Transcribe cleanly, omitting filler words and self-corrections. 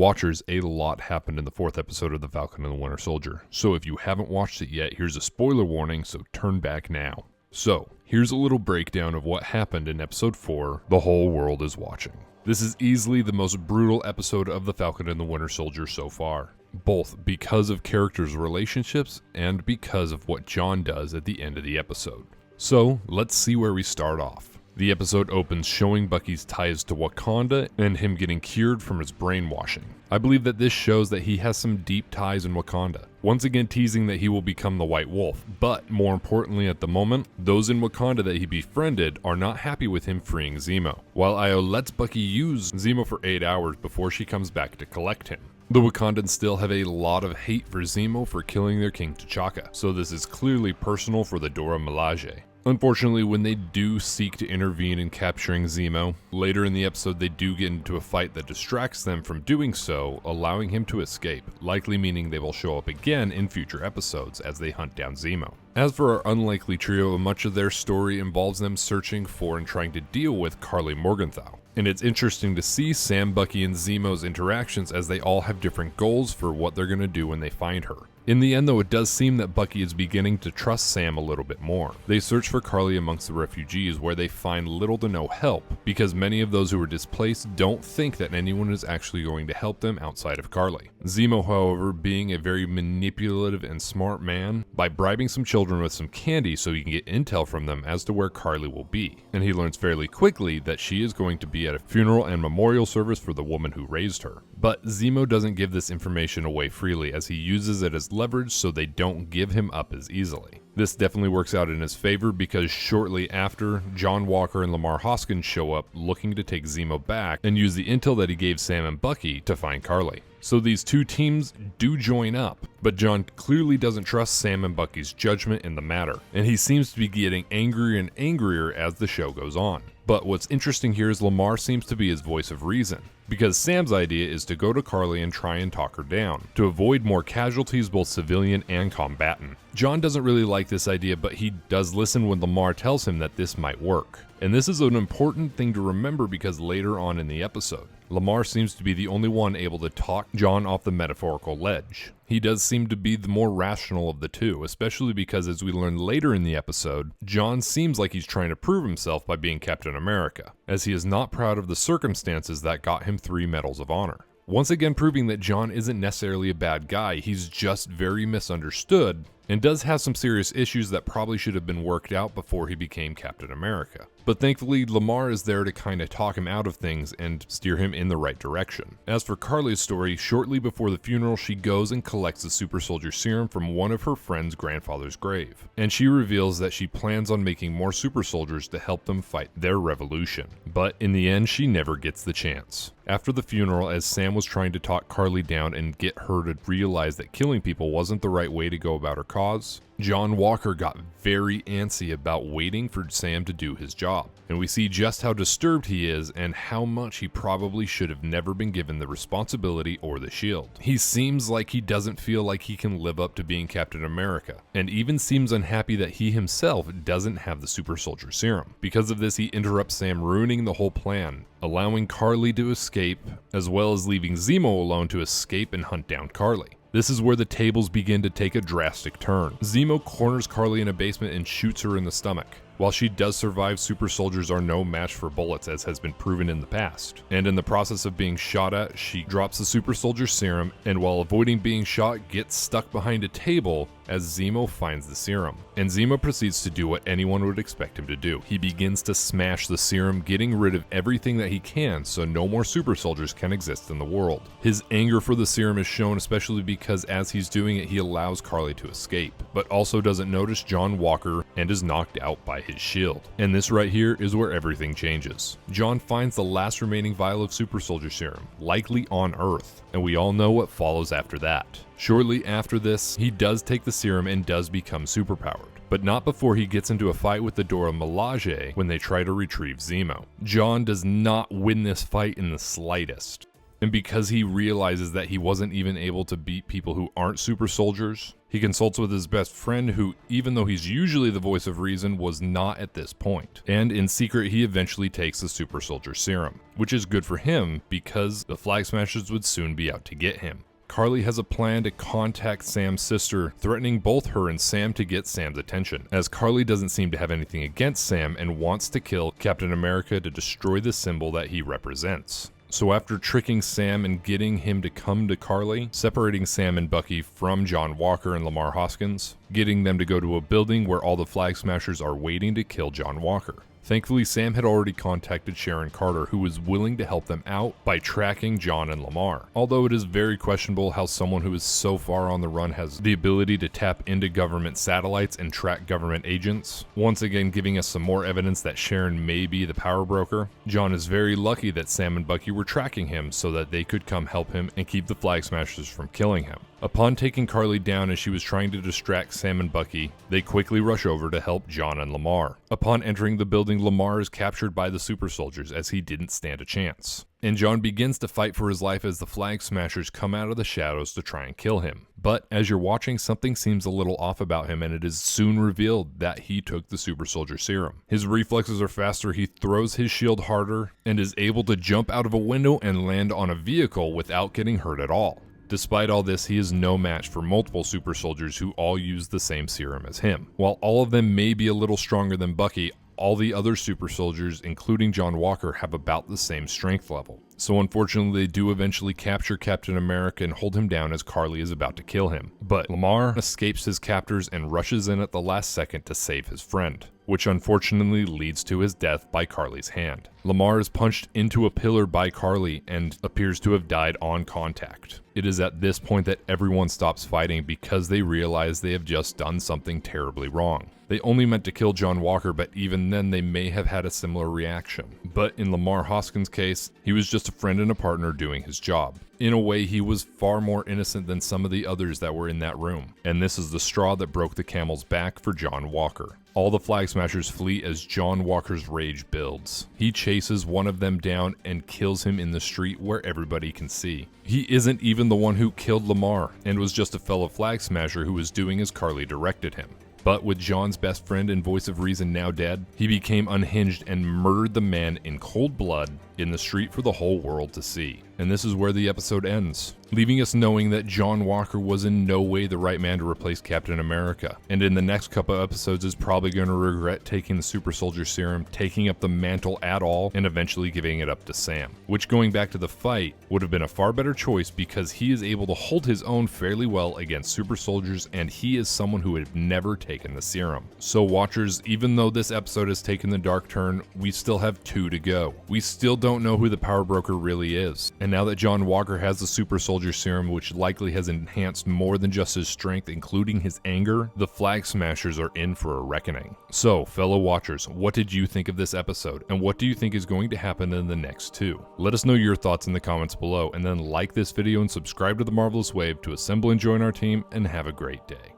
Watchers, a lot happened in the 4th episode of The Falcon and the Winter Soldier, so if you haven't watched it yet, here's a spoiler warning, so turn back now. So, here's a little breakdown of what happened in episode 4, The Whole World is Watching. This is easily the most brutal episode of The Falcon and the Winter Soldier so far, both because of characters' relationships and because of what John does at the end of the episode. So, let's see where we start off. The episode opens showing Bucky's ties to Wakanda and him getting cured from his brainwashing. I believe that this shows that he has some deep ties in Wakanda, once again teasing that he will become the White Wolf, but more importantly at the moment, those in Wakanda that he befriended are not happy with him freeing Zemo, while Io lets Bucky use Zemo for 8 hours before she comes back to collect him. The Wakandans still have a lot of hate for Zemo for killing their king T'Chaka, so this is clearly personal for the Dora Milaje. Unfortunately, when they do seek to intervene in capturing Zemo, later in the episode they do get into a fight that distracts them from doing so, allowing him to escape, likely meaning they will show up again in future episodes as they hunt down Zemo. As for our unlikely trio, much of their story involves them searching for and trying to deal with Karli Morgenthau. And it's interesting to see Sam, Bucky, and Zemo's interactions as they all have different goals for what they're going to do when they find her. In the end though, it does seem that Bucky is beginning to trust Sam a little bit more. They search for Karli amongst the refugees where they find little to no help, because many of those who were displaced don't think that anyone is actually going to help them outside of Karli. Zemo, however, being a very manipulative and smart man, by bribing some children with some candy so he can get intel from them as to where Karli will be. And he learns fairly quickly that she is going to be at a funeral and memorial service for the woman who raised her. But Zemo doesn't give this information away freely as he uses it as leverage so they don't give him up as easily. This definitely works out in his favor because shortly after, John Walker and Lamar Hoskins show up looking to take Zemo back and use the intel that he gave Sam and Bucky to find Karli. So these two teams do join up, but John clearly doesn't trust Sam and Bucky's judgment in the matter, and he seems to be getting angrier and angrier as the show goes on. But what's interesting here is Lamar seems to be his voice of reason, because Sam's idea is to go to Karli and try and talk her down, to avoid more casualties both civilian and combatant. John doesn't really like this idea, but he does listen when Lamar tells him that this might work. And this is an important thing to remember because later on in the episode, Lamar seems to be the only one able to talk John off the metaphorical ledge. He does seem to be the more rational of the two, especially because as we learn later in the episode, John seems like he's trying to prove himself by being Captain America, as he is not proud of the circumstances that got him 3 medals of honor. Once again proving that John isn't necessarily a bad guy, he's just very misunderstood and does have some serious issues that probably should have been worked out before he became Captain America. But thankfully, Lamar is there to kind of talk him out of things and steer him in the right direction. As for Karli's story, shortly before the funeral, she goes and collects the super soldier serum from one of her friend's grandfather's grave. And she reveals that she plans on making more super soldiers to help them fight their revolution. But in the end, she never gets the chance. After the funeral, as Sam was trying to talk Karli down and get her to realize that killing people wasn't the right way to go about her cause, John Walker got very antsy about waiting for Sam to do his job. And we see just how disturbed he is and how much he probably should have never been given the responsibility or the shield. He seems like he doesn't feel like he can live up to being Captain America, and even seems unhappy that he himself doesn't have the super soldier serum. Because of this, he interrupts Sam, ruining the whole plan, allowing Karli to escape, as well as leaving Zemo alone to escape and hunt down Karli. This is where the tables begin to take a drastic turn. Zemo corners Karli in a basement and shoots her in the stomach. While she does survive, super soldiers are no match for bullets, as has been proven in the past. And in the process of being shot at, she drops the super soldier serum, and while avoiding being shot, gets stuck behind a table as Zemo finds the serum. And Zemo proceeds to do what anyone would expect him to do. He begins to smash the serum, getting rid of everything that he can so no more super soldiers can exist in the world. His anger for the serum is shown especially because as he's doing it, he allows Karli to escape, but also doesn't notice John Walker and is knocked out by his shield. And this right here is where everything changes. John finds the last remaining vial of super soldier serum, likely on Earth, and we all know what follows after that. Shortly after this, he does take the serum and does become superpowered, but not before he gets into a fight with the Dora Milaje when they try to retrieve Zemo. John does not win this fight in the slightest. And because he realizes that he wasn't even able to beat people who aren't super soldiers, he consults with his best friend who, even though he's usually the voice of reason, was not at this point. And in secret, he eventually takes the super soldier serum, which is good for him because the Flag Smashers would soon be out to get him. Karli has a plan to contact Sam's sister, threatening both her and Sam to get Sam's attention, as Karli doesn't seem to have anything against Sam and wants to kill Captain America to destroy the symbol that he represents. So after tricking Sam and getting him to come to Karli, separating Sam and Bucky from John Walker and Lamar Hoskins, getting them to go to a building where all the Flag Smashers are waiting to kill John Walker. Thankfully, Sam had already contacted Sharon Carter, who was willing to help them out by tracking John and Lamar. Although it is very questionable how someone who is so far on the run has the ability to tap into government satellites and track government agents, once again giving us some more evidence that Sharon may be the power broker. John is very lucky that Sam and Bucky were tracking him so that they could come help him and keep the Flag Smashers from killing him. Upon taking Karli down as she was trying to distract Sam and Bucky, they quickly rush over to help John and Lamar. Upon entering the building, Lamar is captured by the super soldiers as he didn't stand a chance. And John begins to fight for his life as the Flag Smashers come out of the shadows to try and kill him. But as you're watching, something seems a little off about him, and it is soon revealed that he took the super soldier serum. His reflexes are faster, he throws his shield harder, and is able to jump out of a window and land on a vehicle without getting hurt at all. Despite all this, he is no match for multiple super soldiers who all use the same serum as him. While all of them may be a little stronger than Bucky, all the other super soldiers, including John Walker, have about the same strength level. So unfortunately, they do eventually capture Captain America and hold him down as Karli is about to kill him. But Lamar escapes his captors and rushes in at the last second to save his friend, which unfortunately leads to his death by Karli's hand. Lamar is punched into a pillar by Karli and appears to have died on contact. It is at this point that everyone stops fighting because they realize they have just done something terribly wrong. They only meant to kill John Walker, but even then they may have had a similar reaction. But in Lamar Hoskins' case, he was just a friend and a partner doing his job. In a way, he was far more innocent than some of the others that were in that room. And this is the straw that broke the camel's back for John Walker. All the Flag Smashers flee as John Walker's rage builds. He chases one of them down and kills him in the street where everybody can see. He isn't even the one who killed Lamar, and was just a fellow Flag Smasher who was doing as Karli directed him. But with John's best friend and voice of reason now dead, he became unhinged and murdered the man in cold blood in the street for the whole world to see. And this is where the episode ends, leaving us knowing that John Walker was in no way the right man to replace Captain America, and in the next couple of episodes is probably going to regret taking the super soldier serum, taking up the mantle at all, and eventually giving it up to Sam, which, going back to the fight, would have been a far better choice because he is able to hold his own fairly well against super soldiers, and he is someone who had never taken the serum. So watchers, even though this episode has taken the dark turn, we still have 2 to go. We still don't know who the power broker really is, and now that John Walker has the super soldier serum, which likely has enhanced more than just his strength, including his anger, the Flag Smashers are in for a reckoning. So, fellow watchers, what did you think of this episode, and what do you think is going to happen in the next 2? Let us know your thoughts in the comments below, and then like this video and subscribe to The Marvelous Wave to assemble and join our team, and have a great day.